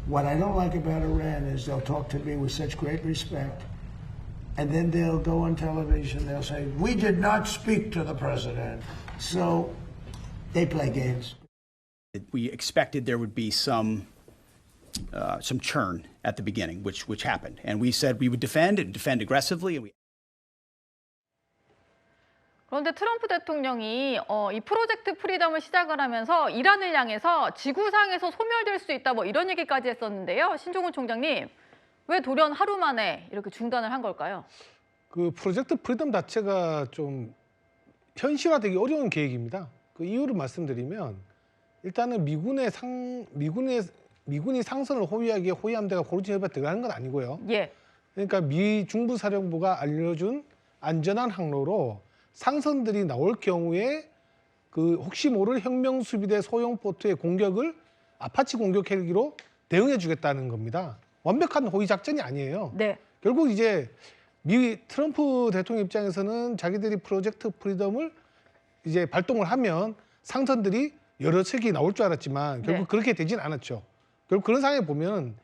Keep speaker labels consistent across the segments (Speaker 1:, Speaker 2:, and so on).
Speaker 1: What I don't like about Iran is they'll talk to me with such great respect, and then they'll go on television, they'll say, we did not speak to the president. So they play games.
Speaker 2: We expected there would be some churn at the beginning, which happened. And we said we would defend and defend aggressively.
Speaker 3: 그런데 트럼프 대통령이 이 프로젝트 프리덤을 시작을 하면서 이란을 향해서 지구상에서 소멸될 수 있다 뭐 이런 얘기까지 했었는데요. 신종훈 총장님, 왜 돌연 하루 만에 이렇게 중단을 한 걸까요?
Speaker 4: 그 프로젝트 프리덤 자체가 좀 현실화되기 어려운 계획입니다. 그 이유를 말씀드리면 일단은 미군이 상선을 호위하기에 호위함대가 호르무즈 해협에 들어가는 건 아니고요.
Speaker 3: 예.
Speaker 4: 그러니까 미 중부사령부가 알려준 안전한 항로로 상선들이 나올 경우에 그 혹시 모를 혁명수비대 소형 보트의 공격을 아파치 공격 헬기로 대응해 주겠다는 겁니다. 완벽한 호위 작전이 아니에요.
Speaker 3: 네.
Speaker 4: 결국 이제 미 트럼프 대통령 입장에서는 자기들이 프로젝트 프리덤을 이제 발동을 하면 상선들이 여러 척이 나올 줄 알았지만 결국
Speaker 3: 네.
Speaker 4: 그렇게 되진 않았죠. 결국 그런 상황에 보면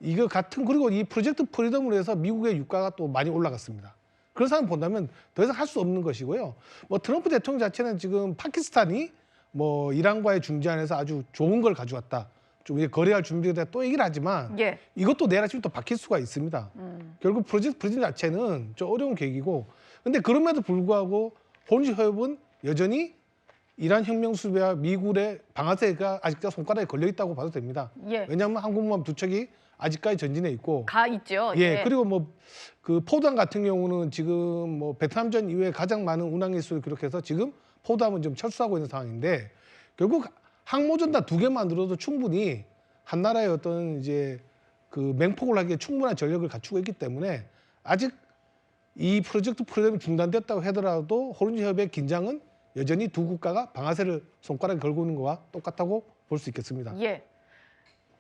Speaker 4: 이거 같은 그리고 이 프로젝트 프리덤으로 해서 미국의 유가가 또 많이 올라갔습니다. 그런 상황 본다면 더 이상 할 수 없는 것이고요. 뭐 트럼프 대통령 자체는 지금 파키스탄이 뭐 이란과의 중재안에서 아주 좋은 걸 가져왔다. 좀 이제 거래할 준비가 됐다 또 얘기를 하지만
Speaker 3: 예.
Speaker 4: 이것도 내일 아침에 또 바뀔 수가 있습니다. 결국 프로젝트 프리덤 자체는 좀 어려운 계획이고 근데 그럼에도 불구하고 호르무즈 해협은 여전히 이란 혁명 수비와 미군의 방아쇠가 아직도 손가락에 걸려 있다고 봐도 됩니다.
Speaker 3: 예.
Speaker 4: 왜냐하면 항공모함 두 척이 아직까지 전진해 있고
Speaker 3: 가 있죠.
Speaker 4: 예, 그리고 뭐 그 포도함 같은 경우는 지금 뭐 베트남전 이후에 가장 많은 운항 일수를 기록해서 지금 포도함은 좀 철수하고 있는 상황인데 결국 항모전단 2개만 들어도 충분히 한 나라의 어떤 이제 그 맹폭을 하기에 충분한 전력을 갖추고 있기 때문에 아직 이 프로젝트 프리덤이 중단됐다고 하더라도 호르무즈 해협의 긴장은 여전히 두 국가가 방아쇠를 손가락에 걸고 있는 거와 똑같다고 볼 수 있겠습니다.
Speaker 3: 예.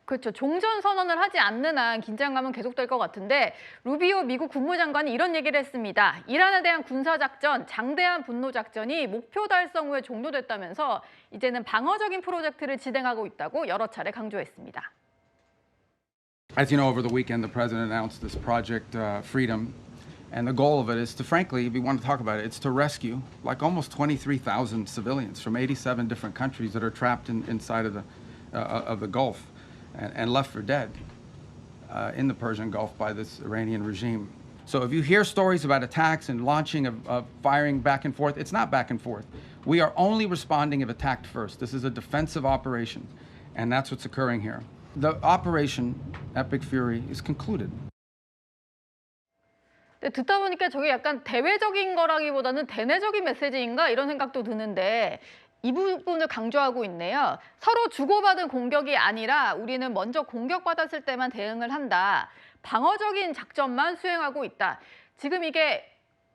Speaker 3: 그렇죠. 종전 선언을 하지 않는 한 긴장감은 계속될 것 같은데 루비오 미국 국무장관이 이런 얘기를 했습니다. 이란에 대한 군사작전, 장대한 분노작전이 목표 달성 후에 종료됐다면서 이제는 방어적인 프로젝트를 진행하고 있다고 여러 차례 강조했습니다.
Speaker 5: As you know, over the weekend, the president announced this project, Freedom. And the goal of it is to, frankly, if you want to talk about it, it's to rescue like almost 23,000 civilians from 87 different countries that are trapped inside of the Gulf and left for dead in the Persian Gulf by this Iranian regime. So if you hear stories about attacks and launching of firing back and forth, it's not back and forth. We are only responding if attacked first. This is a defensive operation, and that's what's occurring here. The operation, Epic Fury, is concluded.
Speaker 3: 듣다 보니까 저게 약간 대외적인 거라기보다는 대내적인 메시지인가 이런 생각도 드는데 이 부분을 강조하고 있네요. 서로 주고받은 공격이 아니라 우리는 먼저 공격받았을 때만 대응을 한다. 방어적인 작전만 수행하고 있다. 지금 이게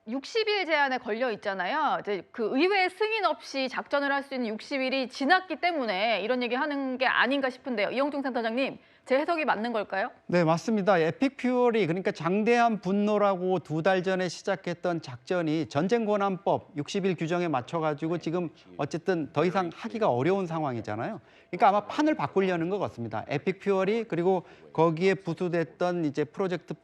Speaker 3: 60일 제한에 걸려 있잖아요. 이제 그 의회 승인 없이 작전을 할 수 있는 60일이 지났기 때문에 이런 얘기 하는 게 아닌가 싶은데요. 이영종 센터장님, 제 해석이 맞는 걸까요?
Speaker 6: 네, 맞습니다. 에픽 퓨어리, 그러니까 장대한 분노라고 2달 전에 시작했던 작전이 전쟁권한법 60일 규정에 맞춰가지고 지금 어쨌든 더 이상 하기가 어려운 상황이잖아요. 그러니까 아마 판을 바꾸려는 것 같습니다. 에픽 퓨어리 그리고 거기에 부수됐던 이제 프로젝트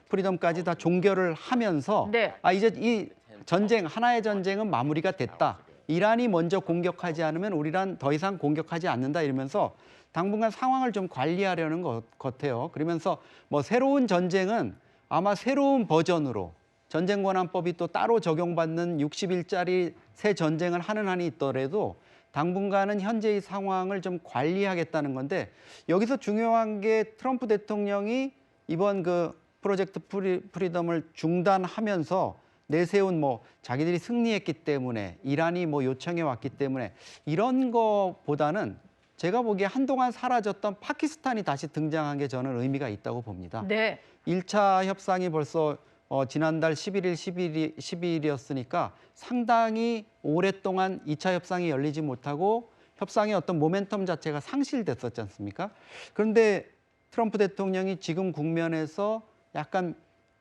Speaker 6: 프리덤까지 다 종결을 하면서
Speaker 3: 네.
Speaker 6: 이제 이 전쟁, 하나의 전쟁은 마무리가 됐다. 이란이 먼저 공격하지 않으면 우리란 더 이상 공격하지 않는다 이러면서 당분간 상황을 좀 관리하려는 것 같아요. 그러면서 뭐 새로운 전쟁은 아마 새로운 버전으로 전쟁권한법이 또 따로 적용받는 60일짜리 새 전쟁을 하는 한이 있더라도 당분간은 현재의 상황을 좀 관리하겠다는 건데 여기서 중요한 게 트럼프 대통령이 이번 그 프로젝트 프리덤을 중단하면서 내세운 뭐 자기들이 승리했기 때문에 이란이 뭐 요청해 왔기 때문에 이런 거보다는 제가 보기에 한동안 사라졌던 파키스탄이 다시 등장한 게 저는 의미가 있다고 봅니다.
Speaker 3: 네.
Speaker 6: 1차 협상이 벌써 지난달 11일, 12일이었으니까 상당히 오랫동안 2차 협상이 열리지 못하고 협상의 어떤 모멘텀 자체가 상실됐었지 않습니까? 그런데 트럼프 대통령이 지금 국면에서 약간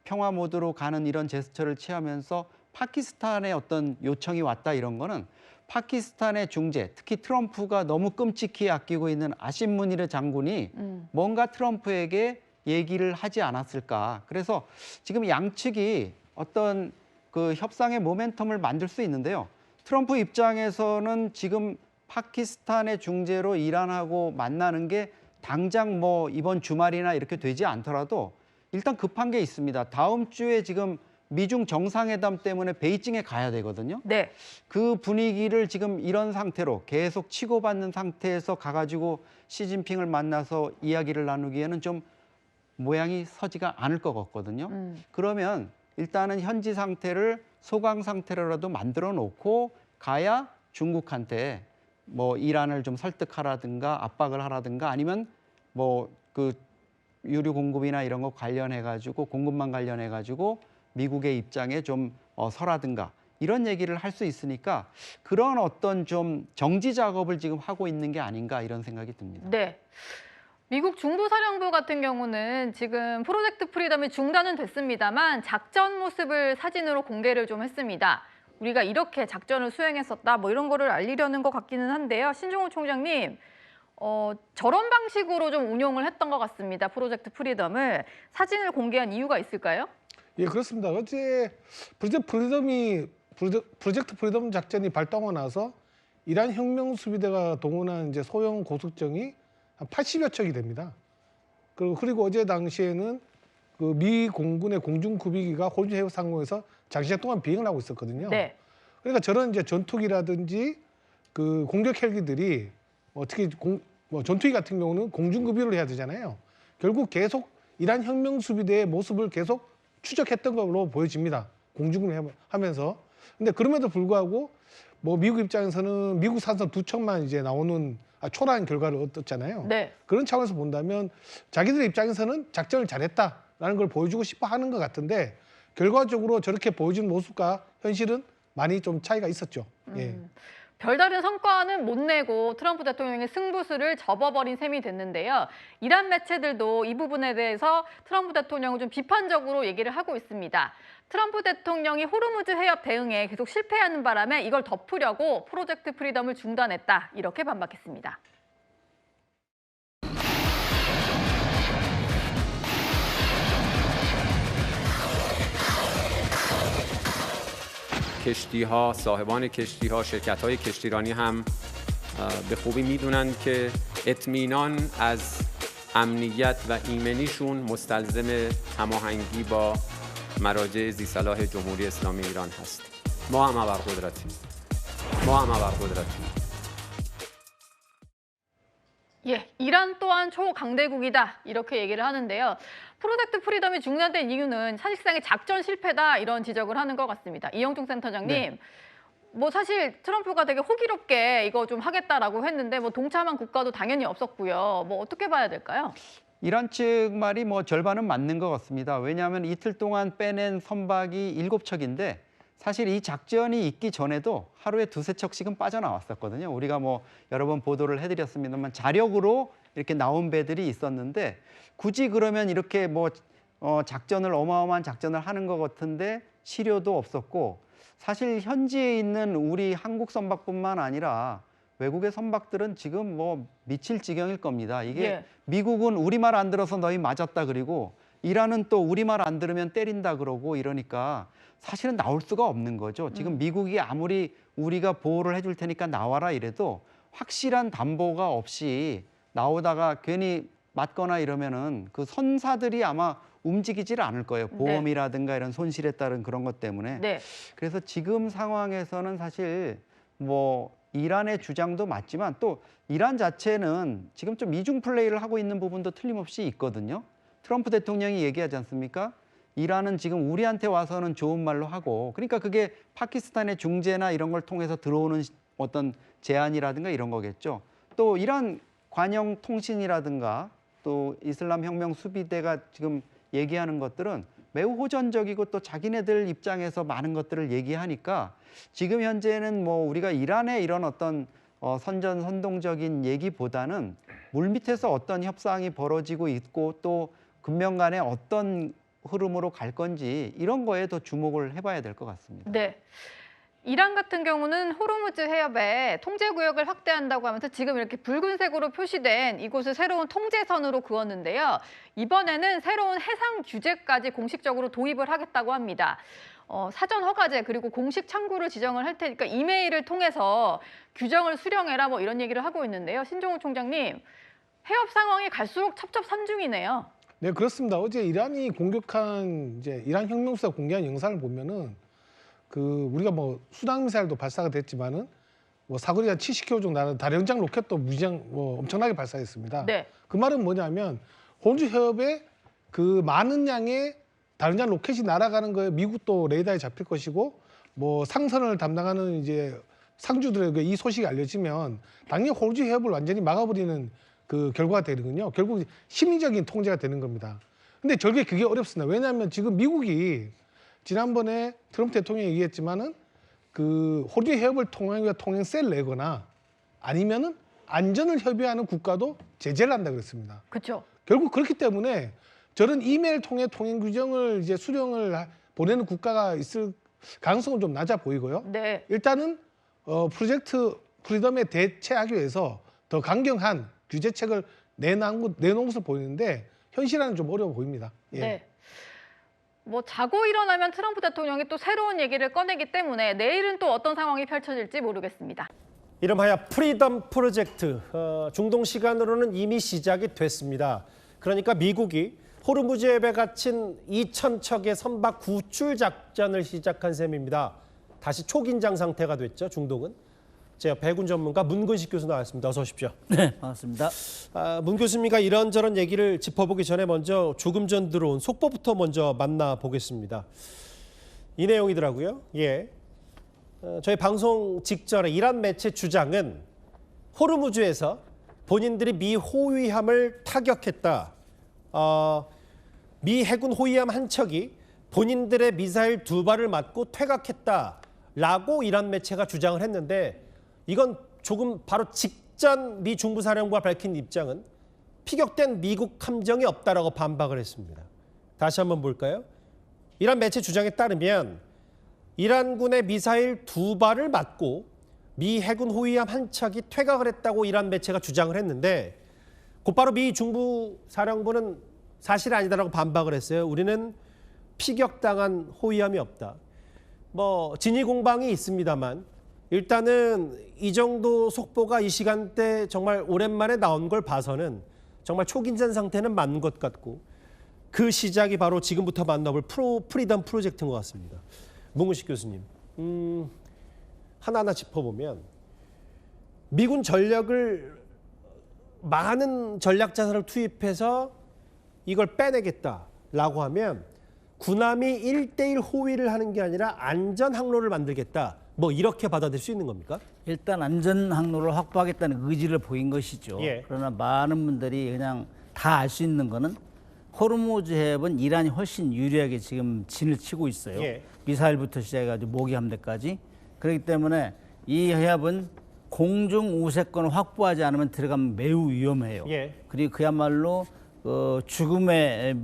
Speaker 6: 평화 모드로 가는 이런 제스처를 취하면서 파키스탄의 어떤 요청이 왔다 이런 거는 파키스탄의 중재, 특히 트럼프가 너무 끔찍히 아끼고 있는 아심 무니르 장군이 뭔가 트럼프에게 얘기를 하지 않았을까. 그래서 지금 양측이 어떤 그 협상의 모멘텀을 만들 수 있는데요. 트럼프 입장에서는 지금 파키스탄의 중재로 이란하고 만나는 게 당장 뭐 이번 주말이나 이렇게 되지 않더라도 일단 급한 게 있습니다. 다음 주에 지금 미중 정상회담 때문에 베이징에 가야 되거든요.
Speaker 3: 네.
Speaker 6: 그 분위기를 지금 이런 상태로 계속 치고받는 상태에서 가가지고 시진핑을 만나서 이야기를 나누기에는 좀 모양이 서지가 않을 것 같거든요. 그러면 일단은 현지 상태를 소강 상태로라도 만들어 놓고 가야 중국한테 뭐 이란을 좀 설득하라든가 압박을 하라든가 아니면 뭐 그 유류 공급이나 이런 거 관련해 가지고 공급망 관련해 가지고 미국의 입장에 좀 서라든가 이런 얘기를 할 수 있으니까 그런 어떤 좀 정지 작업을 지금 하고 있는 게 아닌가 이런 생각이 듭니다.
Speaker 3: 네. 미국 중부사령부 같은 경우는 지금 프로젝트 프리덤이 중단은 됐습니다만 작전 모습을 사진으로 공개를 좀 했습니다. 우리가 이렇게 작전을 수행했었다 뭐 이런 거를 알리려는 것 같기는 한데요. 신종호 총장님, 저런 방식으로 좀 운용을 했던 것 같습니다. 프로젝트 프리덤을 사진을 공개한 이유가 있을까요?
Speaker 4: 예, 그렇습니다. 어제 프로젝트 프리덤 작전이 발동하고 나서 이란 혁명 수비대가 동원한 이제 소형 고속정이 한 80여 척이 됩니다. 그리고 어제 당시에는 그 미 공군의 공중 구비기가 호주 해역 상공에서 장시간 동안 비행을 하고 있었거든요.
Speaker 3: 네.
Speaker 4: 그러니까 저런 이제 전투기라든지 그 공격 헬기들이 특히 전투기 같은 경우는 공중 구비를 해야 되잖아요. 결국 계속 이란 혁명 수비대의 모습을 계속 추적했던 걸로 보여집니다. 공중을 하면서. 근데 그럼에도 불구하고 뭐 미국 입장에서는 미국 산선 2척만 이제 나오는 초라한 결과를 얻었잖아요.
Speaker 3: 네.
Speaker 4: 그런 차원에서 본다면 자기들 입장에서는 작전을 잘했다라는 걸 보여주고 싶어 하는 것 같은데 결과적으로 저렇게 보여준 모습과 현실은 많이 좀 차이가 있었죠. 예.
Speaker 3: 별다른 성과는 못 내고 트럼프 대통령의 승부수를 접어버린 셈이 됐는데요. 이란 매체들도 이 부분에 대해서 트럼프 대통령을 좀 비판적으로 얘기를 하고 있습니다. 트럼프 대통령이 호르무즈 해협 대응에 계속 실패하는 바람에 이걸 덮으려고 프로젝트 프리덤을 중단했다. 이렇게 반박했습니다.
Speaker 7: کشتی‌ها، صاحبان کشتی‌ها، شرکت‌های کشتیرانی هم به خوبی می‌دونن که اطمینان از امنیت و ایمنیشون مستلزم هماهنگی با مراجع ذی‌صلاح جمهوری اسلامی ایران هست. ما هم ابرقدرتیم.
Speaker 3: 예, 이란 또한 초강대국이다 이렇게 얘기를 하는데요. 프로젝트 프리덤이 중단된 이유는 사실상의 작전 실패다 이런 지적을 하는 것 같습니다. 이영종 센터장님,
Speaker 6: 네.
Speaker 3: 뭐 사실 트럼프가 되게 호기롭게 이거 좀 하겠다라고 했는데 뭐 동참한 국가도 당연히 없었고요. 뭐 어떻게 봐야 될까요?
Speaker 6: 이란 측 말이 뭐 절반은 맞는 것 같습니다. 왜냐하면 이틀 동안 빼낸 선박이 7척인데 사실 이 작전이 있기 전에도 하루에 2~3척씩은 빠져나왔었거든요. 우리가 뭐 여러 번 보도를 해드렸습니다만 자력으로 이렇게 나온 배들이 있었는데 굳이 그러면 이렇게 뭐 작전을 어마어마한 작전을 하는 것 같은데 시료도 없었고 사실 현지에 있는 우리 한국 선박뿐만 아니라 외국의 선박들은 지금 뭐 미칠 지경일 겁니다. 이게
Speaker 3: 예.
Speaker 6: 미국은 우리말 안 들어서 너희 맞았다 그리고 이란은 또 우리말 안 들으면 때린다 그러고 이러니까 사실은 나올 수가 없는 거죠. 지금 미국이 아무리 우리가 보호를 해줄 테니까 나와라 이래도 확실한 담보가 없이 나오다가 괜히 맞거나 이러면은 그 선사들이 아마 움직이질 않을 거예요. 보험이라든가 이런 손실에 따른 그런 것 때문에.
Speaker 3: 네.
Speaker 6: 그래서 지금 상황에서는 사실 뭐 이란의 주장도 맞지만 또 이란 자체는 지금 좀 이중 플레이를 하고 있는 부분도 틀림없이 있거든요. 트럼프 대통령이 얘기하지 않습니까? 이란은 지금 우리한테 와서는 좋은 말로 하고 그러니까 그게 파키스탄의 중재나 이런 걸 통해서 들어오는 어떤 제안이라든가 이런 거겠죠. 또 이란 관영 통신이라든가 또 이슬람 혁명 수비대가 지금 얘기하는 것들은 매우 호전적이고 또 자기네들 입장에서 많은 것들을 얘기하니까 지금 현재는 뭐 우리가 이란의 이런 어떤 선전선동적인 얘기보다는 물밑에서 어떤 협상이 벌어지고 있고 또 금명간에 어떤 흐름으로 갈 건지 이런 거에 더 주목을 해봐야 될 것 같습니다.
Speaker 3: 네. 이란 같은 경우는 호르무즈 해협에 통제 구역을 확대한다고 하면서 지금 이렇게 붉은색으로 표시된 이곳을 새로운 통제선으로 그었는데요. 이번에는 새로운 해상 규제까지 공식적으로 도입을 하겠다고 합니다. 사전 허가제 그리고 공식 창구를 지정을 할 테니까 이메일을 통해서 규정을 수령해라 뭐 이런 얘기를 하고 있는데요. 신종욱 총장님, 해협 상황이 갈수록 첩첩산중이네요.
Speaker 4: 네, 그렇습니다. 어제 이란이 공격한 이제 이란 혁명수가 공개한 영상을 보면은 우리가 뭐 수당 미사일도 발사가 됐지만은 뭐 사거리 한 70km 정도 나는 다령장 로켓도 무지장 엄청나게 발사했습니다.
Speaker 3: 네.
Speaker 4: 그 말은 뭐냐면 호르무즈 해협에 많은 양의 다령장 로켓이 날아가는 거에 미국도 레이더에 잡힐 것이고 뭐 상선을 담당하는 이제 상주들에게 이 소식이 알려지면 당연히 호르무즈 해협을 완전히 막아버리는 결과가 되는군요. 결국 심리적인 통제가 되는 겁니다. 근데 절개 그게 어렵습니다. 왜냐하면 지금 미국이 지난번에 트럼프 대통령이 얘기했지만은 호르무즈 해협을 통행하기 위한 통행세를 내거나 아니면은 안전을 협의하는 국가도 제재를 한다 그랬습니다.
Speaker 3: 그렇죠.
Speaker 4: 결국 그렇기 때문에 저런 이메일 통해 통행 규정을 이제 수령을 보내는 국가가 있을 가능성은 좀 낮아 보이고요.
Speaker 3: 네.
Speaker 4: 일단은 프로젝트 프리덤에 대체하기 위해서 더 강경한 규제책을 내놓은 것을 보이는데 현실화는 좀 어려워 보입니다. 예.
Speaker 3: 네. 뭐 자고 일어나면 트럼프 대통령이 또 새로운 얘기를 꺼내기 때문에 내일은 또 어떤 상황이 펼쳐질지 모르겠습니다.
Speaker 8: 이름하여 프리덤 프로젝트, 중동 시간으로는 이미 시작이 됐습니다. 그러니까 미국이 호르무즈 해협에 갇힌 2,000척의 선박 구출 작전을 시작한 셈입니다. 다시 초긴장 상태가 됐죠, 중동은. 제 옆에 해군 전문가 문근식 교수 나왔습니다. 어서 오십시오.
Speaker 9: 네, 반갑습니다.
Speaker 8: 문 교수님과 이런저런 얘기를 짚어보기 전에 먼저 조금 전 들어온 속보부터 먼저 만나보겠습니다. 이 내용이더라고요. 예. 저희 방송 직전에 이란 매체 주장은 호르무즈에서 본인들이 미 호위함을 타격했다. 미 해군 호위함 한 척이 본인들의 미사일 2발을 맞고 퇴각했다라고 이란 매체가 주장을 했는데 이건 조금 바로 직전 미 중부사령부가 밝힌 입장은 피격된 미국 함정이 없다라고 반박을 했습니다. 다시 한번 볼까요? 이란 매체 주장에 따르면 이란군의 미사일 2발을 맞고 미 해군 호위함 한 척이 퇴각을 했다고 이란 매체가 주장을 했는데 곧바로 미 중부사령부는 사실 아니다라고 반박을 했어요. 우리는 피격당한 호위함이 없다. 뭐 진위 공방이 있습니다만 일단은 이 정도 속보가 이 시간대 정말 오랜만에 나온 걸 봐서는 정말 초긴장 상태는 맞는 것 같고 그 시작이 바로 지금부터 만나볼 프리덤 프로젝트인 것 같습니다. 문근식 교수님, 하나하나 짚어보면 미군 전력을 많은 전략 자산을 투입해서 이걸 빼내겠다라고 하면 군함이 1대1 호위를 하는 게 아니라 안전 항로를 만들겠다. 뭐 이렇게 받아들일 수 있는 겁니까?
Speaker 9: 일단 안전 항로를 확보하겠다는 의지를 보인 것이죠.
Speaker 8: 예.
Speaker 9: 그러나 많은 분들이 그냥 다 알 수 있는 거는 호르무즈 해협은 이란이 훨씬 유리하게 지금 진을 치고 있어요.
Speaker 8: 예.
Speaker 9: 미사일부터 시작해가지고 모기 함대까지. 그렇기 때문에 이 해협은 공중 우세권을 확보하지 않으면 들어가면 매우 위험해요.
Speaker 8: 예.
Speaker 9: 그리고 그야말로 죽음의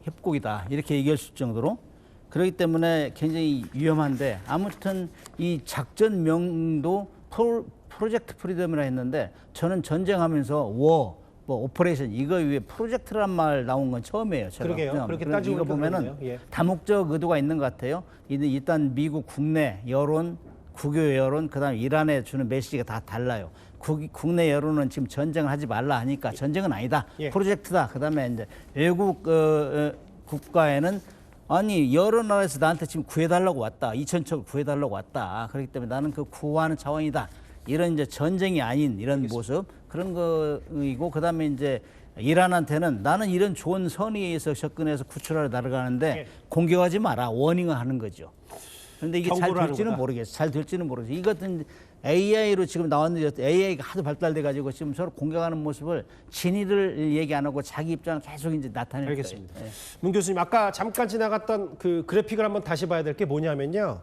Speaker 9: 협곡이다 이렇게 얘기할 수 있을 정도로 그렇기 때문에 굉장히 위험한데 아무튼 이 작전명도 프로젝트 프리덤이라 했는데 저는 전쟁하면서 오퍼레이션 이거 위에 프로젝트란 말 나온 건 처음이에요. 제가.
Speaker 8: 그러게요. 그렇게
Speaker 9: 그래서
Speaker 8: 따지고
Speaker 9: 이거 보면은
Speaker 8: 그러네요. 예.
Speaker 9: 다목적 의도가 있는 것 같아요. 일단 미국 국내 여론, 국외 여론, 그다음에 이란에 주는 메시지가 다 달라요. 국내 여론은 지금 전쟁을 하지 말라 하니까 전쟁은 아니다.
Speaker 8: 예.
Speaker 9: 프로젝트다. 그다음에 이제 외국 국가에는 아니 여러 나라에서 나한테 지금 구해달라고 왔다. 2,000척을 구해달라고 왔다. 그렇기 때문에 나는 그 구하는 차원이다. 이런 이제 전쟁이 아닌 이런 모습 그런 거이고 그다음에 이제 이란한테는 나는 이런 좋은 선의에서 접근해서 구출하러 날아가는데
Speaker 8: 예.
Speaker 9: 공격하지 마라. 워닝을 하는 거죠. 그런데 이게 잘
Speaker 8: 경고를 하는
Speaker 9: 될지는
Speaker 8: 거다.
Speaker 9: 모르겠어요. 잘 될지는 모르겠어요. 이것은 AI로 지금 나왔는데 AI가 하도 발달돼 가지고 지금 서로 공격하는 모습을 진위를 얘기 안 하고 자기 입장을 계속 이제 나타낼 거예요.
Speaker 8: 알겠습니다.
Speaker 9: 예.
Speaker 8: 문 교수님 아까 잠깐 지나갔던 그 그래픽을 한번 다시 봐야 될 게 뭐냐면요.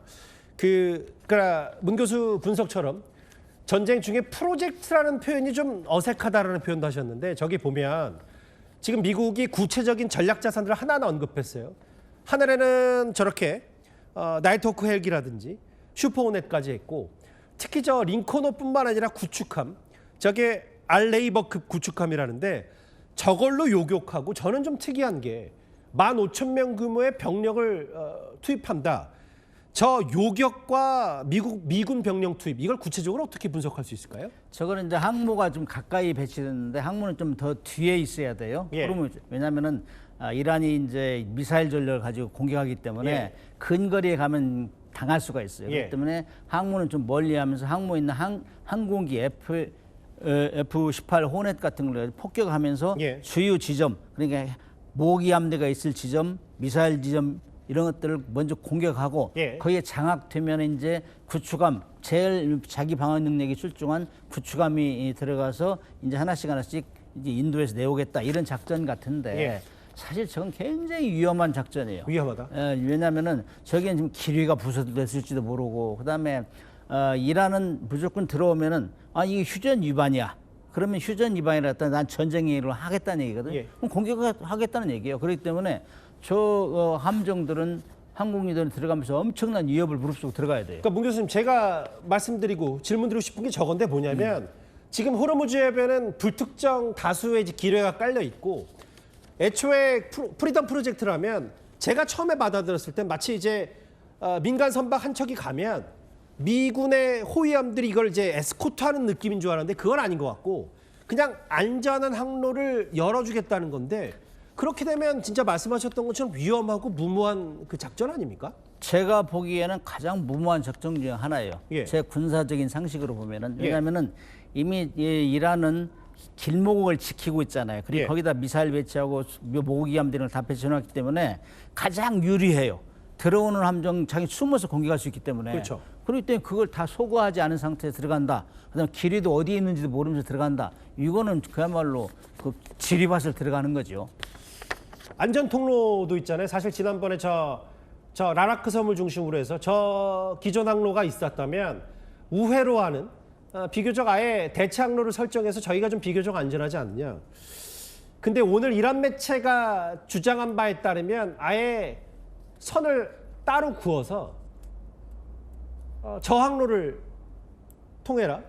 Speaker 8: 그러니까 문 교수 분석처럼 전쟁 중에 프로젝트라는 표현이 좀 어색하다라는 표현도 하셨는데 저기 보면 지금 미국이 구체적인 전략 자산들을 하나하나 언급했어요. 하늘에는 저렇게 나이트호크 헬기라든지 슈퍼호넷까지 했고 특히 저 링컨호뿐만 아니라 구축함 저게 알레이버급 구축함이라는데 저걸로 요격하고 저는 좀 특이한 게 15,000명 규모의 병력을 투입한다. 저 요격과 미군 병력 투입 이걸 구체적으로 어떻게 분석할 수 있을까요?
Speaker 9: 저거는 이제 항모가 좀 가까이 배치됐는데 항모는 좀 더 뒤에 있어야 돼요.
Speaker 8: 예.
Speaker 9: 그러면 왜냐하면은 이란이 이제 미사일 전력을 가지고 공격하기 때문에
Speaker 8: 예.
Speaker 9: 근거리에 가면 당할 수가 있어요.
Speaker 8: 예.
Speaker 9: 그렇기 때문에 항모는 좀 멀리하면서 항모 있는 항공기 F-18 호넷 같은 걸 폭격하면서
Speaker 8: 예.
Speaker 9: 주요 지점 그러니까 모기 함대가 있을 지점, 미사일 지점 이런 것들을 먼저 공격하고
Speaker 8: 예.
Speaker 9: 거기에 장악되면 이제 구축함 제일 자기 방어 능력이 출중한 구축함이 들어가서 이제 하나씩 이제 인도에서 내오겠다 이런 작전 같은데
Speaker 8: 예.
Speaker 9: 사실 저건 굉장히 위험한 작전이에요.
Speaker 8: 위험하다.
Speaker 9: 왜냐하면은 저게 지금 기류가 부서졌을지도 모르고 그다음에 이란은 무조건 들어오면은 이게 휴전 위반이야. 그러면 휴전 위반이라 했다 난 전쟁을 하겠다는 얘기거든.
Speaker 8: 예.
Speaker 9: 그럼 공격하겠다는 얘기예요. 그렇기 때문에 저 함정들은 항공기들은 들어가면서 엄청난 위협을 무릅쓰고 들어가야 돼요.
Speaker 8: 그러니까 문 교수님 제가 말씀드리고 질문드리고 싶은 게 저건데 뭐냐면 지금 호르무즈 해변은 불특정 다수의 이제 기뢰가 깔려 있고 애초에 프리덤 프로젝트라면 제가 처음에 받아들였을 때 마치 이제 민간 선박 한 척이 가면 미군의 호위함들이 이걸 이제 에스코트하는 느낌인 줄 알았는데 그건 아닌 것 같고 그냥 안전한 항로를 열어주겠다는 건데 그렇게 되면 진짜 말씀하셨던 것처럼 위험하고 무모한 그 작전 아닙니까?
Speaker 9: 제가 보기에는 가장 무모한 작전 중 하나예요.
Speaker 8: 예.
Speaker 9: 제 군사적인 상식으로 보면은
Speaker 8: 예.
Speaker 9: 왜냐하면은 이미 이란은 길목을 지키고 있잖아요. 그리고
Speaker 8: 예.
Speaker 9: 거기다 미사일 배치하고 모기함들을 다 배치해놨기 때문에 가장 유리해요. 들어오는 함정 자기 숨어서 공격할 수 있기 때문에.
Speaker 8: 그렇죠.
Speaker 9: 그렇기 때문에 그걸 다 소거하지 않은 상태에 들어간다. 그다음에 길이도 어디에 있는지도 모르면서 들어간다. 이거는 그야말로 그 지리밭을 들어가는 거죠.
Speaker 8: 안전 통로도 있잖아요. 사실 지난번에 저 라라크 섬을 중심으로 해서 저 기존 항로가 있었다면 우회로 하는 비교적 아예 대체 항로를 설정해서 저희가 좀 비교적 안전하지 않느냐. 근데 오늘 이란 매체가 주장한 바에 따르면 아예 선을 따로 그어서 저 항로를 통해라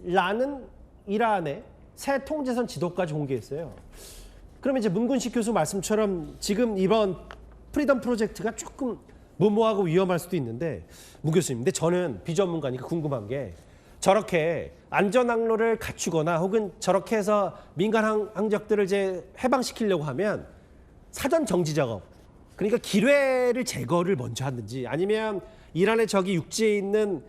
Speaker 8: 라는 이란의 새 통제선 지도까지 공개했어요. 그러면 이제 문근식 교수 말씀처럼 지금 이번 프리덤 프로젝트가 조금 무모하고 위험할 수도 있는데 문 교수님, 근데 저는 비전문가니까 궁금한 게 저렇게 안전 항로를 갖추거나 혹은 저렇게 해서 민간 항적들을 이제 해방시키려고 하면 사전 정지 작업, 그러니까 기뢰를 제거를 먼저 하든지 아니면 이란의 저기 육지에 있는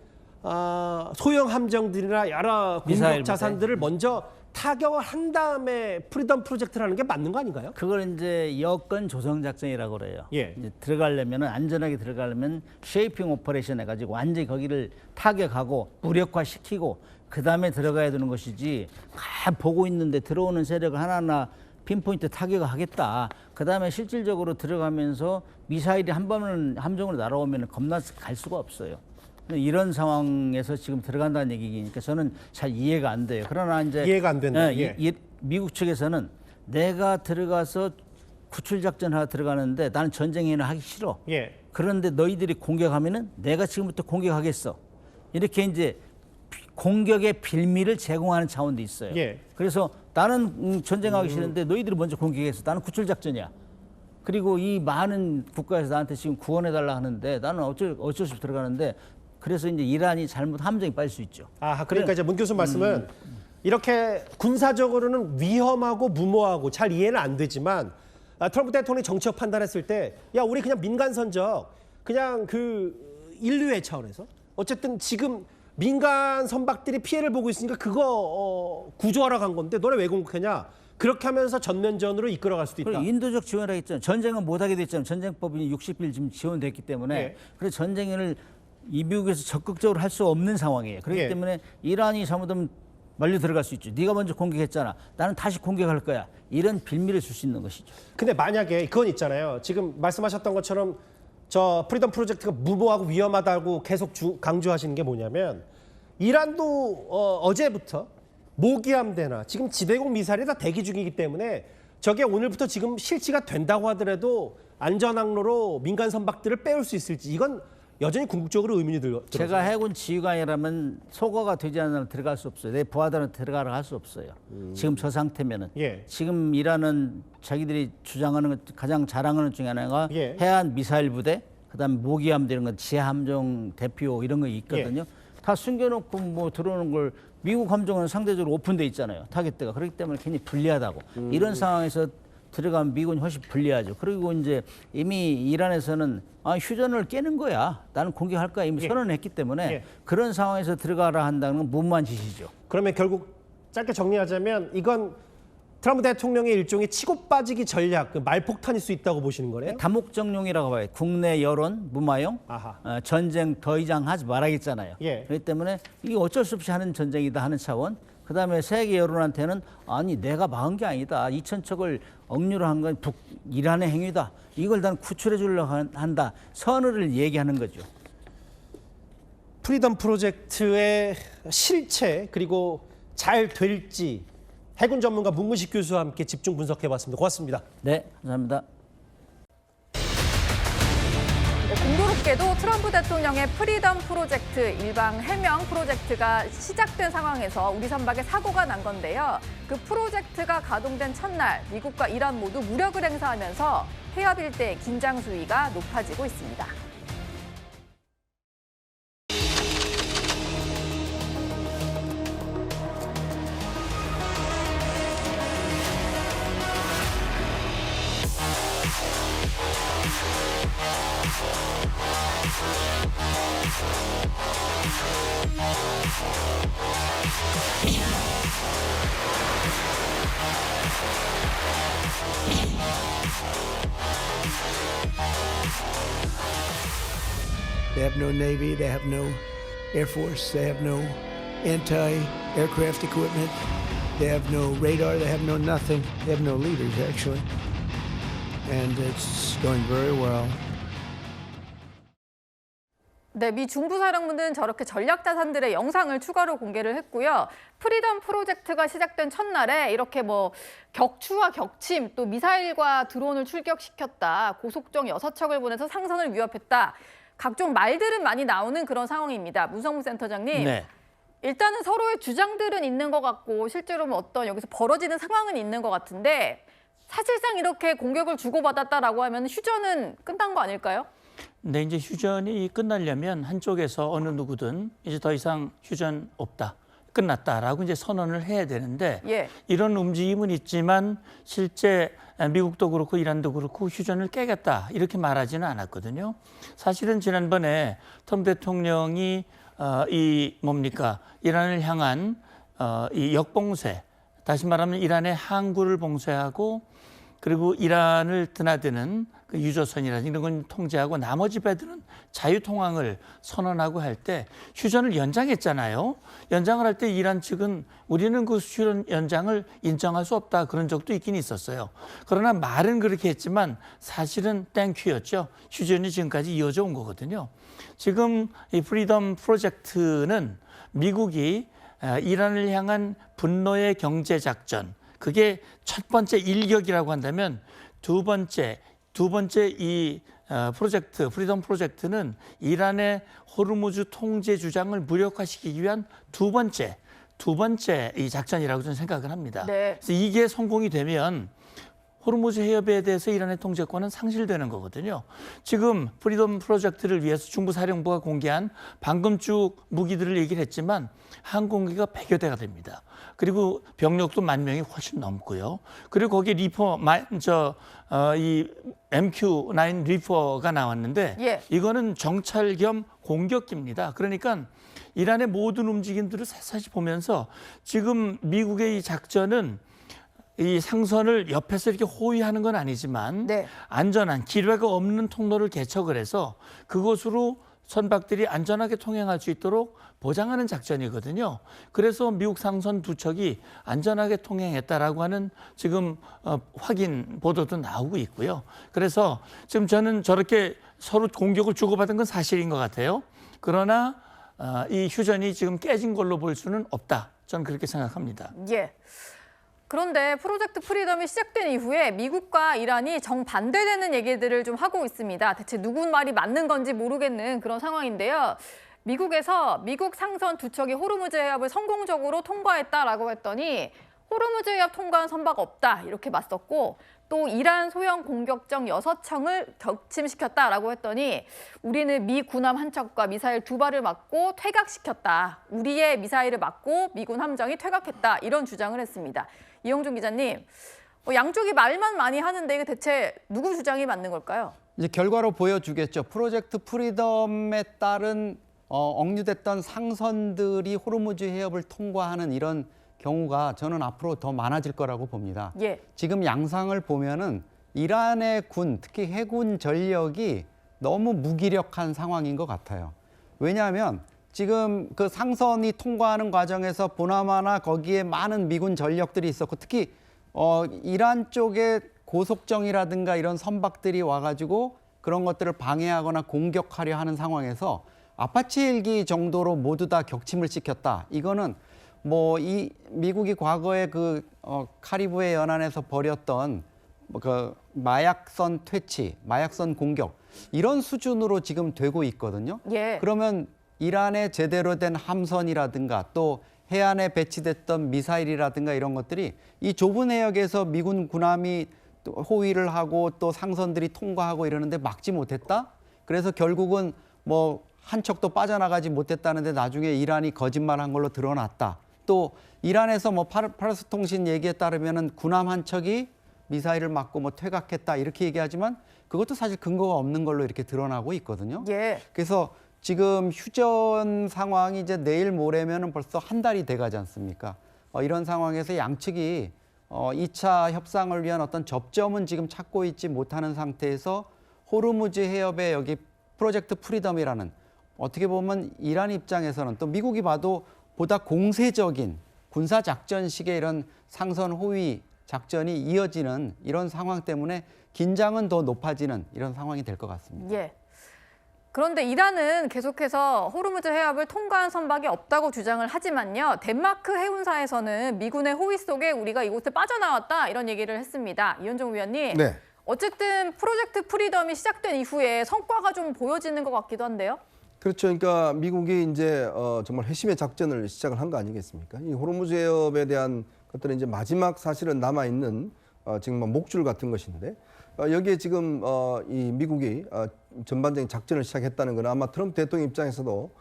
Speaker 8: 소형 함정들이나 여러 공격 자산들을 먼저 타격을 한 다음에 프리덤 프로젝트라는 게 맞는 거 아닌가요?
Speaker 9: 그걸 이제 여건 조성 작전이라고 그래요.
Speaker 8: 예.
Speaker 9: 이제 들어가려면은 안전하게 들어가려면 쉐이핑 오퍼레이션 해가지고 완전히 거기를 타격하고 무력화시키고 그 다음에 들어가야 되는 것이지 보고 있는데 들어오는 세력을 하나하나 핀포인트 타격을 하겠다. 그 다음에 실질적으로 들어가면서 미사일이 한 번은 함정으로 날아오면 겁나서 갈 수가 없어요. 이런 상황에서 지금 들어간다는 얘기니까 저는 잘 이해가 안 돼요. 그러나 이제
Speaker 8: 이해가 안 된다. 예.
Speaker 9: 미국 측에서는 내가 들어가서 구출 작전 하나 들어가는데 나는 전쟁에는 하기 싫어.
Speaker 8: 예.
Speaker 9: 그런데 너희들이 공격하면은 내가 지금부터 공격하겠어. 이렇게 이제 공격의 빌미를 제공하는 차원도 있어요.
Speaker 8: 예.
Speaker 9: 그래서 나는 전쟁하기 싫은데 너희들이 먼저 공격했어. 나는 구출 작전이야. 그리고 이 많은 국가에서 나한테 지금 구원해달라 하는데 나는 어쩔 수 없이 들어가는데 그래서 이제 이란이 잘못 함정이 빠질 수 있죠.
Speaker 8: 그러니까 이제 문 교수 말씀은 이렇게 군사적으로는 위험하고 무모하고 잘 이해는 안 되지만 트럼프 대통령이 정치적 판단했을 때 야 우리 그냥 민간 선적 그냥 그 인류의 차원에서 어쨌든 지금 민간 선박들이 피해를 보고 있으니까 그거 구조하러 간 건데 너네 왜 공격하냐? 그렇게 하면서 전면전으로 이끌어갈 수도 있다.
Speaker 9: 인도적 지원을 했잖아요. 전쟁은 못하게 됐잖아요. 전쟁법이 60일 지금 지원됐기 때문에
Speaker 8: 예.
Speaker 9: 그래서 전쟁을 이 미국에서 적극적으로 할 수 없는 상황이에요. 그렇기
Speaker 8: 예.
Speaker 9: 때문에 이란이 잘못하면 말려 들어갈 수 있죠. 네가 먼저 공격했잖아. 나는 다시 공격할 거야. 이런 빌미를 줄 수 있는 것이죠.
Speaker 8: 근데 만약에 그건 있잖아요. 지금 말씀하셨던 것처럼 저 프리덤 프로젝트가 무모하고 위험하다고 계속 강조하시는 게 뭐냐면 이란도 어제부터 모기함대나 지금 지대공 미사일이 다 대기 중이기 때문에 저게 오늘부터 지금 실시가 된다고 하더라도 안전항로로 민간 선박들을 빼올 수 있을지 이건 여전히 궁극적으로 의문이 들어요.
Speaker 9: 제가 해군 지휘관이라면 소거가 되지 않는 한 들어갈 수 없어요. 내 부하들은 들어가라 할 수 없어요. 지금 저 상태면은.
Speaker 8: 예.
Speaker 9: 지금 이라는 자기들이 주장하는 것 가장 자랑하는 것 중에 하나가
Speaker 8: 예.
Speaker 9: 해안 미사일 부대, 그다음에 모기함 이런 거, 지하함정 대표 이런 거 있거든요.
Speaker 8: 예.
Speaker 9: 다 숨겨놓고 뭐 들어오는 걸 미국 함정은 상대적으로 오픈돼 있잖아요. 타겟대가. 그렇기 때문에 굉장히 불리하다고. 이런 상황에서 들어가면 미군이 훨씬 불리하죠. 그리고 이제 이미 이란에서는 휴전을 깨는 거야. 나는 공격할 거야. 이미
Speaker 8: 예.
Speaker 9: 선언했기 때문에
Speaker 8: 예.
Speaker 9: 그런 상황에서 들어가라 한다는 건 무모한 짓이죠.
Speaker 8: 그러면 결국 짧게 정리하자면 이건 트럼프 대통령의 일종의 치고 빠지기 전략, 그 말폭탄일 수 있다고 보시는 거네요?
Speaker 9: 다목적용이라고 봐요. 국내 여론, 무마용,
Speaker 8: 아하.
Speaker 9: 전쟁 더 이상 하지 말아야겠잖아요.
Speaker 8: 예.
Speaker 9: 그렇기 때문에 이게 어쩔 수 없이 하는 전쟁이다 하는 차원. 그다음에 세계 여론한테는 아니 내가 막은 게 아니다. 2,000척을 억류를 한 건 이란의 행위다. 이걸 난 구출해 주려고 한다. 선언을 얘기하는 거죠.
Speaker 8: 프리덤 프로젝트의 실체 그리고 잘 될지 해군 전문가 문근식 교수와 함께 집중 분석해봤습니다. 고맙습니다.
Speaker 9: 네, 감사합니다.
Speaker 3: 공교롭게도 트럼프 대통령의 프리덤 프로젝트, 일방 해명 프로젝트가 시작된 상황에서 우리 선박에 사고가 난 건데요. 그 프로젝트가 가동된 첫날 미국과 이란 모두 무력을 행사하면서 해협 일대의 긴장 수위가 높아지고 있습니다.
Speaker 1: They have no Navy, they have no Air Force, they have no anti-aircraft equipment, they have no radar, they have no nothing. They have no leaders, actually. And it's going very well.
Speaker 3: 네, 미 중부사령부는 저렇게 전략자산들의 영상을 추가로 공개를 했고요. 프리덤 프로젝트가 시작된 첫날에 이렇게 뭐 격추와 격침, 또 미사일과 드론을 출격시켰다, 고속정 6척을 보내서 상선을 위협했다. 각종 말들은 많이 나오는 그런 상황입니다. 문성무 센터장님.
Speaker 9: 네.
Speaker 3: 일단은 서로의 주장들은 있는 것 같고 실제로는 어떤 여기서 벌어지는 상황은 있는 것 같은데 사실상 이렇게 공격을 주고받았다라고 하면 휴전은 끝난 거 아닐까요?
Speaker 10: 근데 이제 휴전이 끝나려면 한쪽에서 어느 누구든 이제 더 이상 휴전 없다, 끝났다라고 이제 선언을 해야 되는데
Speaker 3: 예.
Speaker 10: 이런 움직임은 있지만 실제 미국도 그렇고 이란도 그렇고 휴전을 깨겠다 이렇게 말하지는 않았거든요. 사실은 지난번에 트럼프 대통령이 이란을 향한 이 역봉쇄, 다시 말하면 이란의 항구를 봉쇄하고 그리고 이란을 드나드는 그 유조선이라든지 이런 걸 통제하고 나머지 배들은 자유통항을 선언하고 할 때 휴전을 연장했잖아요. 연장을 할 때 이란 측은 우리는 그 휴전 연장을 인정할 수 없다 그런 적도 있긴 있었어요. 그러나 말은 그렇게 했지만 사실은 땡큐였죠. 휴전이 지금까지 이어져 온 거거든요. 지금 이 프리덤 프로젝트는 미국이 이란을 향한 분노의 경제작전, 그게 첫 번째 일격이라고 한다면 두 번째 이 프로젝트, 프리덤 프로젝트는 이란의 호르무즈 통제 주장을 무력화시키기 위한 두 번째 이 작전이라고 저는 생각을 합니다.
Speaker 3: 네.
Speaker 10: 그래서 이게 성공이 되면 호르무즈 해협에 대해서 이란의 통제권은 상실되는 거거든요. 지금 프리덤 프로젝트를 위해서 중부사령부가 공개한 방금 쭉 무기들을 얘기를 했지만 항공기가 100여 대가 됩니다. 그리고 병력도 10,000명이 훨씬 넘고요. 그리고 거기에 이 MQ-9 리퍼가 나왔는데
Speaker 3: 예.
Speaker 10: 이거는 정찰 겸 공격기입니다. 그러니까 이란의 모든 움직임들을 사실 보면서 지금 미국의 이 작전은 이 상선을 옆에서 이렇게 호위하는 건 아니지만
Speaker 3: 네.
Speaker 10: 안전한 기뢰가 없는 통로를 개척을 해서 그곳으로 선박들이 안전하게 통행할 수 있도록 보장하는 작전이거든요. 그래서 미국 상선 2척이 안전하게 통행했다라고 하는 지금 확인 보도도 나오고 있고요. 그래서 지금 저는 저렇게 서로 공격을 주고받은 건 사실인 것 같아요. 그러나 이 휴전이 지금 깨진 걸로 볼 수는 없다. 저는 그렇게 생각합니다.
Speaker 3: 예. 그런데 프로젝트 프리덤이 시작된 이후에 미국과 이란이 정반대되는 얘기들을 좀 하고 있습니다. 대체 누구 말이 맞는 건지 모르겠는 그런 상황인데요. 미국에서 미국 상선 두 척이 호르무즈 해협을 성공적으로 통과했다라고 했더니 호르무즈 해협 통과한 선박 없다 이렇게 맞섰고, 또 이란 소형 공격정 6척을 격침시켰다라고 했더니 우리는 미 군함 한 척과 미사일 2발을 맞고 퇴각시켰다. 우리의 미사일을 맞고 미군 함정이 퇴각했다. 이런 주장을 했습니다. 이영준 기자님, 양쪽이 말만 많이 하는데 이게 대체 누구 주장이 맞는 걸까요?
Speaker 6: 이제 결과로 보여주겠죠. 프로젝트 프리덤에 따른 억류됐던 상선들이 호르무즈 해협을 통과하는 이런 경우가 저는 앞으로 더 많아질 거라고 봅니다.
Speaker 3: 예.
Speaker 6: 지금 양상을 보면은 이란의 군, 특히 해군 전력이 너무 무기력한 상황인 것 같아요. 왜냐하면 지금 그 상선이 통과하는 과정에서 보나마나 거기에 많은 미군 전력들이 있었고, 특히 이란 쪽에 고속정이라든가 이런 선박들이 와가지고 그런 것들을 방해하거나 공격하려 하는 상황에서 아파치 헬기 정도로 모두 다 격침을 시켰다. 이거는 뭐 이 미국이 과거에 그 카리브해 연안에서 벌였던 그 마약선 퇴치, 마약선 공격 이런 수준으로 지금 되고 있거든요.
Speaker 3: 예.
Speaker 6: 그러면 이란의 제대로 된 함선이라든가 또 해안에 배치됐던 미사일이라든가 이런 것들이 이 좁은 해역에서 미군 군함이 또 호위를 하고 또 상선들이 통과하고 이러는데 막지 못했다. 그래서 결국은 뭐 한 척도 빠져나가지 못했다는데 나중에 이란이 거짓말한 걸로 드러났다. 또 이란에서 뭐 파르스 통신 얘기에 따르면은 군함 한 척이 미사일을 맞고 뭐 퇴각했다 이렇게 얘기하지만 그것도 사실 근거가 없는 걸로 이렇게 드러나고 있거든요.
Speaker 3: 예.
Speaker 6: 그래서 지금 휴전 상황이 이제 내일 모레면은 벌써 한 달이 돼가지 않습니까? 이런 상황에서 양측이 2차 협상을 위한 어떤 접점은 지금 찾고 있지 못하는 상태에서 호르무즈 해협에 여기 프로젝트 프리덤이라는 어떻게 보면 이란 입장에서는 또 미국이 봐도 보다 공세적인 군사작전식의 이런 상선 호위 작전이 이어지는 이런 상황 때문에 긴장은 더 높아지는 이런 상황이 될 것 같습니다.
Speaker 3: 예. 그런데 이란은 계속해서 호르무즈 해협을 통과한 선박이 없다고 주장을 하지만요. 덴마크 해운사에서는 미군의 호위 속에 우리가 이곳에 빠져나왔다 이런 얘기를 했습니다. 이현종 위원님.
Speaker 1: 네.
Speaker 3: 어쨌든 프로젝트 프리덤이 시작된 이후에 성과가 좀 보여지는 것 같기도 한데요.
Speaker 11: 그렇죠. 그러니까 미국이 이제 정말 회심의 작전을 시작을 한 거 아니겠습니까? 이 호르무즈 해협에 대한 것들은 이제 마지막 사실은 남아 있는 지금 목줄 같은 것인데 여기에 지금 이 미국이 전반적인 작전을 시작했다는 건 아마 트럼프 대통령 입장에서도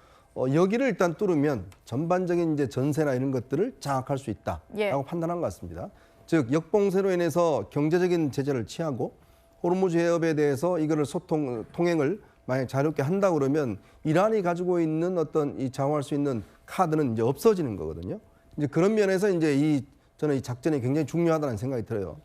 Speaker 11: 여기를 일단 뚫으면 전반적인 이제 전세나 이런 것들을 장악할 수 있다라고
Speaker 3: 예.
Speaker 11: 판단한 것 같습니다. 즉 역봉쇄로 인해서 경제적인 제재를 취하고 호르무즈 해협에 대해서 이거를 통행을 만약 자유롭게 한다 그러면 이란이 가지고 있는 어떤 이 장악할 수 있는 카드는 이제 없어지는 거거든요. 이제 그런 면에서 이제 저는 이 작전이 굉장히 중요하다는 생각이 들어요.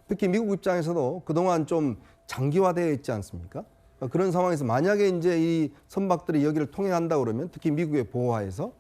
Speaker 11: 특히 미국 입장에서도 그동안 좀 장기화되어 있지 않습니까? 그런 상황에서 만약에 이제 이 선박들이 여기를 통행한다 그러면 특히 미국의 보호하에서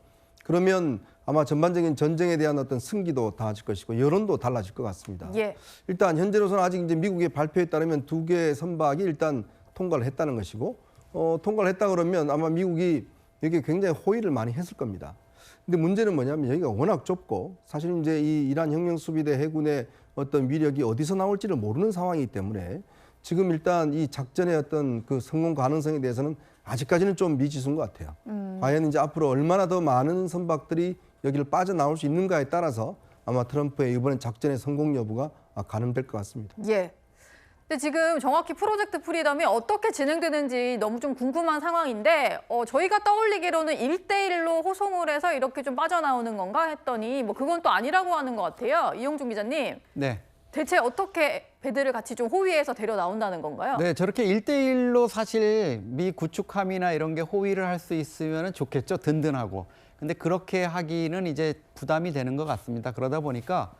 Speaker 11: 그러면 아마 전반적인 전쟁에 대한 어떤 승기도 달라질 것이고 여론도 달라질 것 같습니다.
Speaker 3: 예.
Speaker 11: 일단 현재로서는 아직 이제 미국의 발표에 따르면 2개의 선박이 일단 통과를 했다는 것이고 통과를 했다 그러면 아마 미국이 여기에 굉장히 호의를 많이 했을 겁니다. 근데 문제는 뭐냐면 여기가 워낙 좁고 사실 이제 이 이란 혁명수비대 해군의 어떤 위력이 어디서 나올지를 모르는 상황이기 때문에 지금 일단 이 작전의 어떤 그 성공 가능성에 대해서는 아직까지는 좀 미지수인 것 같아요. 과연 이제 앞으로 얼마나 더 많은 선박들이 여기를 빠져나올 수 있는가에 따라서 아마 트럼프의 이번 작전의 성공 여부가 가늠될 것 같습니다.
Speaker 3: 예. 근데 지금 정확히 프로젝트 프리덤이 어떻게 진행되는지 너무 좀 궁금한 상황인데 저희가 떠올리기로는 1대1로 호송을 해서 이렇게 좀 빠져나오는 건가 했더니 뭐 그건 또 아니라고 하는 것 같아요. 이영준 기자님.
Speaker 6: 네.
Speaker 3: 대체 어떻게 배들을 같이 좀 호위해서 데려 나온다는 건가요?
Speaker 6: 네, 저렇게 1대1로 사실 미 구축함이나 이런 게 호위를 할 수 있으면 좋겠죠. 든든하고. 근데 그렇게 하기는 이제 부담이 되는 것 같습니다. 그러다 보니까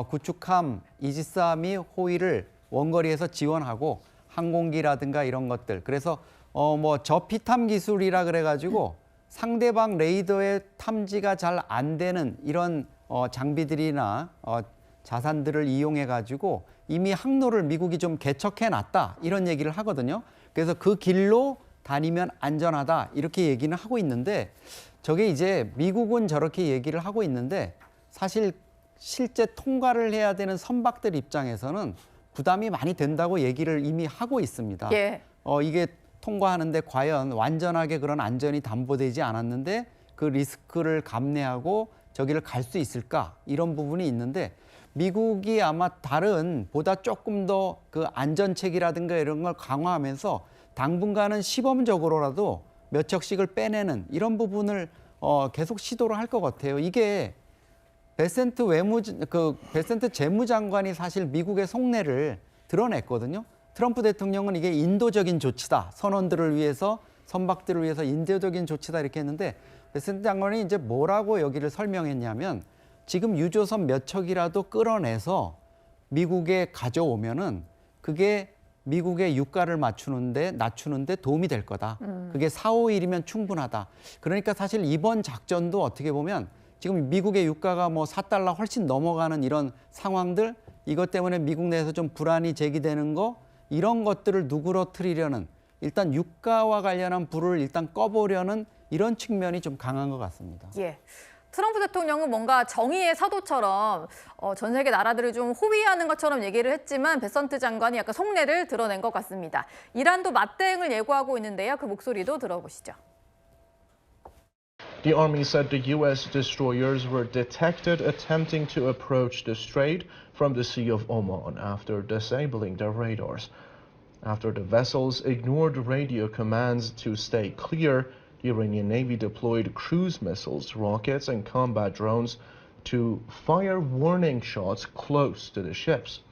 Speaker 6: 구축함, 이지스함이 호위를 원거리에서 지원하고 항공기라든가 이런 것들. 그래서 뭐 저피탐 기술이라 그래가지고 상대방 레이더의 탐지가 잘 안 되는 이런 장비들이나 자산들을 이용해가지고 이미 항로를 미국이 좀 개척해놨다 이런 얘기를 하거든요. 그래서 그 길로 다니면 안전하다 이렇게 얘기는 하고 있는데 저게 이제 미국은 저렇게 얘기를 하고 있는데 사실 실제 통과를 해야 되는 선박들 입장에서는 부담이 많이 된다고 얘기를 이미 하고 있습니다.
Speaker 3: 예.
Speaker 6: 이게 통과하는데 과연 완전하게 그런 안전이 담보되지 않았는데 그 리스크를 감내하고 저기를 갈 수 있을까? 이런 부분이 있는데 미국이 아마 다른 보다 조금 더 그 안전책이라든가 이런 걸 강화하면서 당분간은 시범적으로라도 몇 척씩을 빼내는 이런 부분을 계속 시도를 할 것 같아요. 이게 베센트 재무장관이 사실 미국의 속내를 드러냈거든요. 트럼프 대통령은 이게 인도적인 조치다. 선원들을 위해서, 선박들을 위해서 인도적인 조치다 이렇게 했는데 베센트 장관이 이제 뭐라고 여기를 설명했냐면 지금 유조선 몇 척이라도 끌어내서 미국에 가져오면은 그게 미국의 유가를 낮추는데 도움이 될 거다. 그게 4, 5일이면 충분하다. 그러니까 사실 이번 작전도 어떻게 보면 지금 미국의 유가가 뭐 4달러 훨씬 넘어가는 이런 상황들, 이것 때문에 미국 내에서 좀 불안이 제기되는 거, 이런 것들을 누그러뜨리려는, 일단 유가와 관련한 불을 일단 꺼보려는 이런 측면이 좀 강한 것 같습니다.
Speaker 3: 예. 트럼프 대통령은 뭔가 정의의 사도처럼 전 세계 나라들을 좀 호위하는 것처럼 얘기를 했지만 베선트 장관이 약간 속내를 드러낸 것 같습니다. 이란도 맞대응을 예고하고 있는데요. 그 목소리도 들어보시죠.
Speaker 12: The army said the U.S. destroyers were detected attempting to approach the strait from the Sea of Oman after disabling their radars. After the vessels ignored radio commands to stay clear, the Iranian Navy deployed cruise missiles, rockets, and combat drones to fire warning shots close to the ships.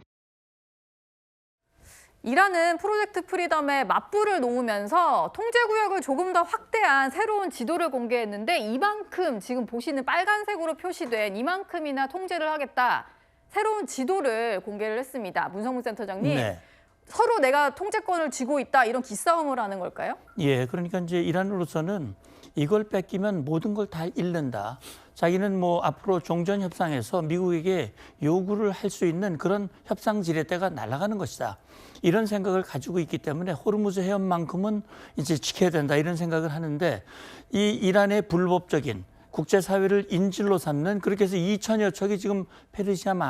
Speaker 3: 이란은 프로젝트 프리덤에 맞불을 놓으면서 통제구역을 조금 더 확대한 새로운 지도를 공개했는데 이만큼 지금 보시는 빨간색으로 표시된 이만큼이나 통제를 하겠다. 새로운 지도를 공개를 했습니다. 문성문 센터장님.
Speaker 10: 네.
Speaker 3: 서로 내가 통제권을 쥐고 있다 이런 기싸움을 하는 걸까요?
Speaker 10: 예, 그러니까 이제 이란으로서는 이걸 뺏기면 모든 걸 다 잃는다. 자기는 뭐 앞으로 종전 협상에서 미국에게 요구를 할 수 있는 그런 협상 지렛대가 날아가는 것이다. 이런 생각을 가지고 있기 때문에 호르무즈 해협만큼은 이제 지켜야 된다 이런 생각을 하는데 이 이란의 불법적인 국제사회를 인질로 삼는 그렇게 해서 2천여 척이 지금 페르시아만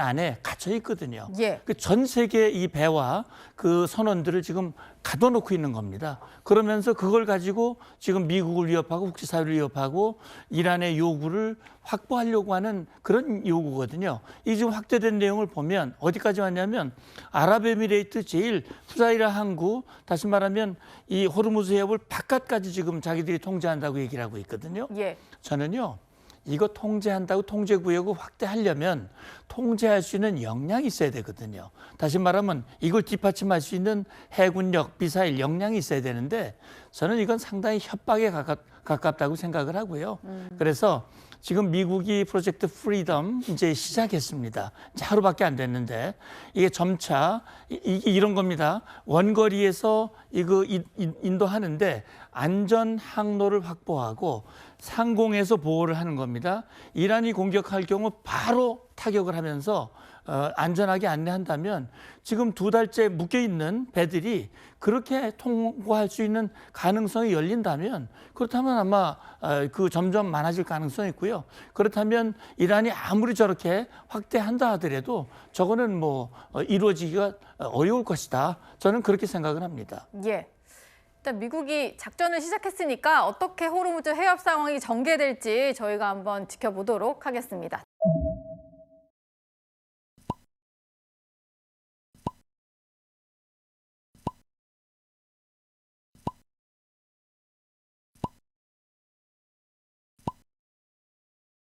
Speaker 10: 안에 갇혀 있거든요.
Speaker 3: 예.
Speaker 10: 그 전 세계 이 배와 그 선원들을 지금 가둬놓고 있는 겁니다. 그러면서 그걸 가지고 지금 미국을 위협하고 국제사회를 위협하고 이란의 요구를 확보하려고 하는 그런 요구거든요. 이 지금 확대된 내용을 보면 어디까지 왔냐면 아랍에미레이트 제일 푸자이라 항구, 다시 말하면 이 호르무즈 해협을 바깥까지 지금 자기들이 통제한다고 얘기를 하고 있거든요.
Speaker 3: 예.
Speaker 10: 저는요. 이거 통제한다고 통제구역을 확대하려면 통제할 수 있는 역량이 있어야 되거든요. 다시 말하면 이걸 뒷받침할 수 있는 해군력, 미사일 역량이 있어야 되는데 저는 이건 상당히 협박에 가깝다고 생각을 하고요. 그래서 지금 미국이 프로젝트 프리덤 이제 시작했습니다. 이제 하루밖에 안 됐는데 이게 점차 이게 이런 겁니다. 원거리에서 이거 인도하는데 안전 항로를 확보하고 상공에서 보호를 하는 겁니다. 이란이 공격할 경우 바로 타격을 하면서 안전하게 안내한다면 지금 2달째 묶여있는 배들이 그렇게 통과할 수 있는 가능성이 열린다면 그렇다면 아마 그 점점 많아질 가능성이 있고요. 그렇다면 이란이 아무리 저렇게 확대한다 하더라도 저거는 뭐 이루어지기가 어려울 것이다. 저는 그렇게 생각을 합니다.
Speaker 3: 예. 일단 미국이 작전을 시작했으니까 어떻게 호르무즈 해협 상황이 전개될지 저희가 한번 지켜보도록 하겠습니다.